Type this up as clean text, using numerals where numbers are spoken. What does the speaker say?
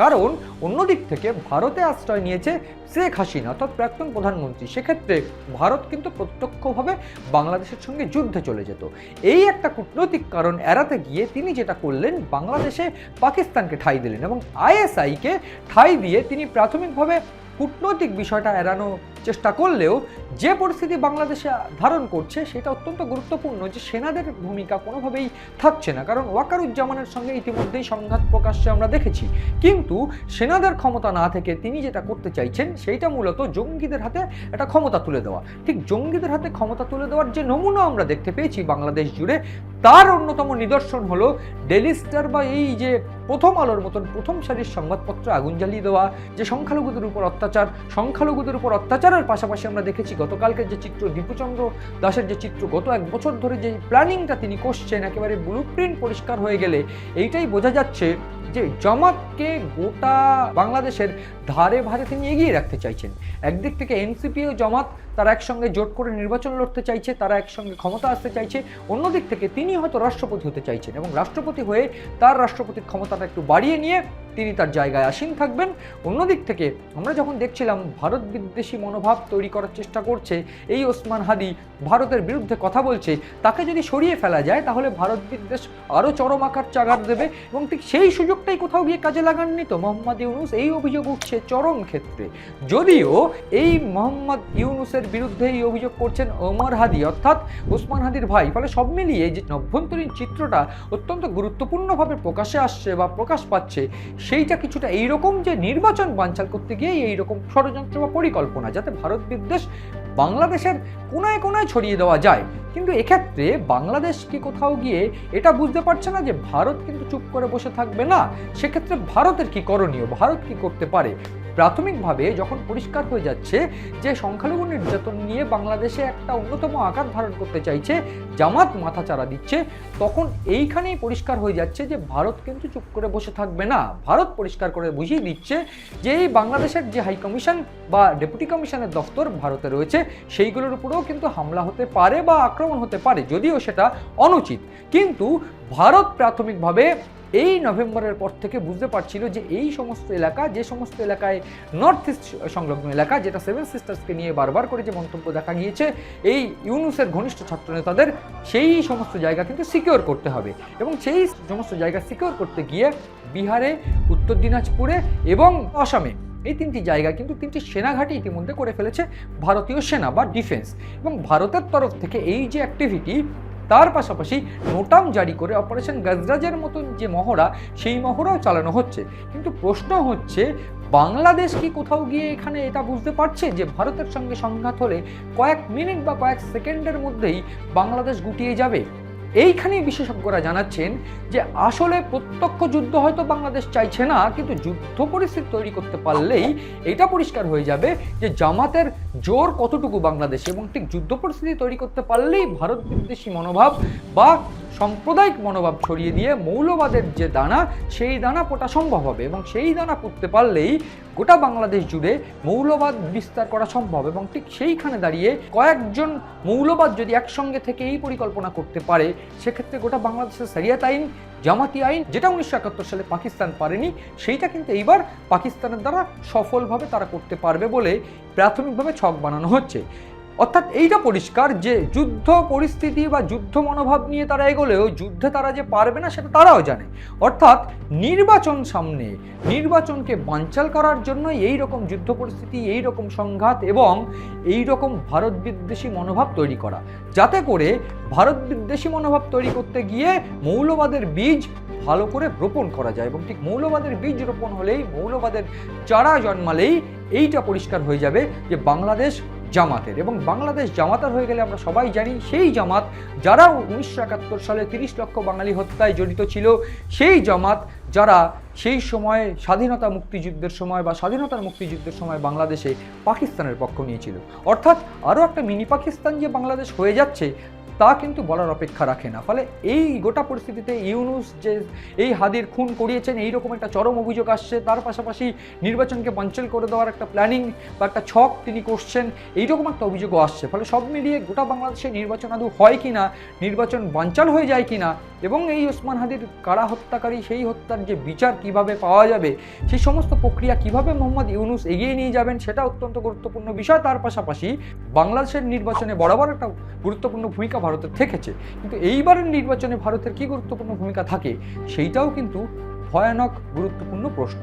কারণ অন্যদিক থেকে ভারতে আশ্রয় নিয়েছে শেখ হাসিনা অর্থাৎ প্রাক্তন প্রধানমন্ত্রী। সেক্ষেত্রে ভারত কিন্তু প্রত্যক্ষভাবে বাংলাদেশের সঙ্গে যুদ্ধে চলে যেত। এই একটা কূটনৈতিক কারণ এড়াতে গিয়ে তিনি যেটা করলেন, বাংলাদেশে পাকিস্তানকে ঠাঁই দিলেন এবং আইএসআইকে ঠাঁই দিয়ে তিনি প্রাথমিকভাবে কূটনৈতিক বিষয়টা এড়ানোর চেষ্টা করলেও যে পরিস্থিতি বাংলাদেশে ধারণ করছে সেটা অত্যন্ত গুরুত্বপূর্ণ, যে সেনাদের ভূমিকা কোনোভাবেই থাকছে না। কারণ ওয়াকারুজ্জামানের সঙ্গে ইতিমধ্যেই সংঘাত প্রকাশ্যে আমরা দেখেছি, কিন্তু সেনাদের ক্ষমতা না থেকে তিনি যেটা করতে চাইছেন সেইটা মূলত জঙ্গিদের হাতে একটা ক্ষমতা তুলে দেওয়া। ঠিক জঙ্গিদের হাতে ক্ষমতা তুলে দেওয়ার যে নমুনা আমরা দেখতে পেয়েছি বাংলাদেশ জুড়ে, তার অন্যতম নিদর্শন হলো ডেইলি স্টার বা এই যে প্রথম আলোর মতন প্রথম সারির সংবাদপত্রে আগুন জ্বালিয়ে দেওয়া, যে সংখ্যালঘুদের উপর অত্যাচার, সংখ্যালঘুদের উপর অত্যাচারের পাশাপাশি আমরা দেখেছি গতকালকের যে চিত্র, দীপুচন্দ্র দাসের যে চিত্র, গত 1 বছর ধরে যে প্ল্যানিংটা তিনি করছেন, একেবারে ব্লুপ্রিন্ট পরিষ্কার হয়ে গেলে এইটাই বোঝা যাচ্ছে যে জামাতকে গোটা বাংলাদেশের ধারে ভারে তিনি এগিয়ে রাখতে চাইছেন। একদিক থেকে এনসিপি ও জামাত তারা একসঙ্গে জোট করে নির্বাচন লড়তে চাইছে, তারা একসঙ্গে ক্ষমতা আসতে চাইছে। অন্যদিক থেকে তিনি হয়তো রাষ্ট্রপতি হতে চাইছেন এবং রাষ্ট্রপতি হয়ে তার রাষ্ট্রপতির ক্ষমতাটা একটু বাড়িয়ে নিয়ে তিনি তার জায়গায় আসীন থাকবেন। অন্যদিক থেকে আমরা যখন দেখছিলাম ভারত বিদ্বেষী মনোভাব তৈরি করার চেষ্টা করছে এই ওসমান হাদি, ভারতের বিরুদ্ধে কথা বলছে, তাকে যদি সরিয়ে ফেলা যায় তাহলে ভারত বিদ্বেষ আরও চরম আকার চাগার দেবে এবং ঠিক সেই সুযোগটাই কোথাও গিয়ে কাজে লাগাননি তো মোহাম্মদ ইউনুস। এই অভিযোগ উঠছে চরম ক্ষেত্রে, যদিও এই মোহাম্মদ ইউনুসের বিরুদ্ধে এই অভিযোগ করছেন ওমর হাদি অর্থাৎ ওসমান হাদির ভাই। ফলে সব মিলিয়ে যে অভ্যন্তরীণ চিত্রটা অত্যন্ত গুরুত্বপূর্ণভাবে প্রকাশে আসছে বা প্রকাশ পাচ্ছে, সেইটা কিছুটা এইরকম যে নির্বাচন বানচাল করতে গিয়ে এইরকম ষড়যন্ত্র বা পরিকল্পনা, যাতে ভারত বিদ্বেষ বাংলাদেশের কোনায় কোনায় ছড়িয়ে দেওয়া যায়। কিন্তু এক্ষেত্রে বাংলাদেশ কি কোথাও গিয়ে এটা বুঝতে পারছে না যে ভারত কিন্তু চুপ করে বসে থাকবে না। সেক্ষেত্রে ভারতের কি করণীয়, ভারত কি করতে পারে? প্রাথমিকভাবে যখন পরিষ্কার হয়ে যাচ্ছে যে সংখ্যালঘু নির্যাতন নিয়ে বাংলাদেশে একটা অন্যতম আকার ধারণ করতে চাইছে, জামাত মাথাচাড়া দিচ্ছে, তখন এইখানেই পরিষ্কার হয়ে যাচ্ছে যে ভারত কিন্তু চুপ করে বসে থাকবে না। ভারত পরিষ্কার করে বুঝিয়ে দিচ্ছে যে এই বাংলাদেশের যে হাই কমিশন বা ডেপুটি কমিশনের দফতর ভারতে রয়েছে, সেইগুলোর উপরেও কিন্তু হামলা হতে পারে বা আক্রমণ হতে পারে, যদিও সেটা অনুচিত। কিন্তু ভারত প্রাথমিকভাবে এই নভেম্বরের পর থেকে বুঝতে পারছিল যে এই সমস্ত এলাকা, যে সমস্ত এলাকায় নর্থ ইস্ট সংলগ্ন এলাকা, যেটা 7 সিস্টার্সকে নিয়ে বারবার করে যে মন্তব্য দেখা গিয়েছে এই ইউনুসের ঘনিষ্ঠ ছাত্রনেতাদের, সেই সমস্ত জায়গা কিন্তু সিকিউর করতে হবে এবং সেই সমস্ত জায়গা সিকিউর করতে গিয়ে বিহারে, উত্তর দিনাজপুরে এবং আসামে এই 3টি জায়গা কিন্তু 3টি সেনাঘাঁটি ইতিমধ্যে করে ফেলেছে ভারতীয় সেনা বা ডিফেন্স। এবং ভারতের তরফ থেকে এই যে অ্যাক্টিভিটি, তার পাশাপাশি নোটাম জারি করে অপারেশন গজরাজের মতন যে মহড়া, সেই মহড়াও চালানো হচ্ছে। কিন্তু প্রশ্ন হচ্ছে বাংলাদেশ কি কোথাও গিয়ে এখানে এটা বুঝতে পারছে যে ভারতের সঙ্গে সংঘাত হলে কয়েক মিনিট বা কয়েক সেকেন্ডের মধ্যেই বাংলাদেশ গুটিয়ে যাবে? এইখানেই বিশেষজ্ঞরা জানাচ্ছেন যে আসলে প্রত্যক্ষ যুদ্ধ হয়তো বাংলাদেশ চাইছে না, কিন্তু যুদ্ধ পরিস্থিতি তৈরি করতে পারলেই এটা পরিষ্কার হয়ে যাবে যে জামাতের জোর কতটুকু বাংলাদেশে, এবং ঠিক যুদ্ধ পরিস্থিতি তৈরি করতে পারলেই ভারত বিদ্বেষী মনোভাব বা সাম্প্রদায়িক মনোভাব ছড়িয়ে দিয়ে মৌলবাদের যে দানা, সেই দানা পোটা সম্ভব হবে এবং সেই দানা পুঁততে পারলেই গোটা বাংলাদেশ জুড়ে মৌলবাদ বিস্তার করা সম্ভব। এবং ঠিক সেইখানে দাঁড়িয়ে কয়েকজন মৌলবাদ যদি একসঙ্গে থেকে এই পরিকল্পনা করতে পারে, সেক্ষেত্রে গোটা বাংলাদেশের শরিয়াত আইন, জামাতি আইন, যেটা 1971 সালে পাকিস্তান পারেনি, সেইটা কিন্তু এইবার পাকিস্তানের দ্বারা সফলভাবে তারা করতে পারবে বলে প্রাথমিকভাবে ছক বানানো হচ্ছে। অর্থাৎ এইটা পরিষ্কার যে যুদ্ধ পরিস্থিতি বা যুদ্ধ মনোভাব নিয়ে তারা এগোলেও যুদ্ধে তারা যে পারবে না সেটা তারাও জানে। অর্থাৎ নির্বাচন সামনে, নির্বাচনকে বানচাল করার জন্য এই রকম যুদ্ধ পরিস্থিতি, এই রকম সংঘাত এবং এই রকম ভারত বিদ্বেষী মনোভাব তৈরি করা, যাতে করে ভারত বিদ্বেষী মনোভাব তৈরি করতে গিয়ে মৌলবাদের বীজ ভালো করে রোপণ করা যায়। এবং ঠিক মৌলবাদের বীজ রোপণ হলেই, মৌলবাদের চারা জন্মালেই এইটা পরিষ্কার হয়ে যাবে যে বাংলাদেশ জামাতের। এবং বাংলাদেশ জামাতের হয়ে গেলে আমরা সবাই জানি সেই জামাত যারা 1971 সালে 30 লক্ষ বাঙালি হত্যায় জড়িত ছিল, সেই জামাত যারা সেই সময় স্বাধীনতা মুক্তিযুদ্ধের সময় বা স্বাধীনতার মুক্তিযুদ্ধের সময় বাংলাদেশে পাকিস্তানের পক্ষ নিয়েছিল। অর্থাৎ আরও একটা মিনি পাকিস্তান যে বাংলাদেশ হয়ে যাচ্ছে, তা কিন্তু বলার অপেক্ষা রাখে না। ফলে এই গোটা পরিস্থিতিতে ইউনূস যে এই হাদির খুন করিয়েছেন এইরকম একটা চরম অভিযোগ আসছে, তার পাশাপাশি নির্বাচনকে বানচাল করে দেওয়ার একটা প্ল্যানিং বা একটা ছক তিনি করছেন, এইরকম একটা অভিযোগও আসছে। ফলে সব মিলিয়ে গোটা বাংলাদেশে নির্বাচন আদৌ হয় কি না, নির্বাচন বানচাল হয়ে যায় কি না, এবং এই ওসমান হাদির কারা হত্যাকারী সেই হত্যার যে বিচার কিভাবে পাওয়া যাবে, সেই সমস্ত প্রক্রিয়া কিভাবে মোহাম্মদ ইউনূস এগিয়ে নিয়ে যাবেন সেটা অত্যন্ত গুরুত্বপূর্ণ বিষয়। তার পাশাপাশি বাংলাদেশের নির্বাচনে বরাবর একটা গুরুত্বপূর্ণ ভূমিকা ভারতের থেকেছে, কিন্তু এইবারের নির্বাচনে ভারতের কি গুরুত্বপূর্ণ ভূমিকা থাকে সেইটাও কিন্তু ভয়ানক গুরুত্বপূর্ণ প্রশ্ন।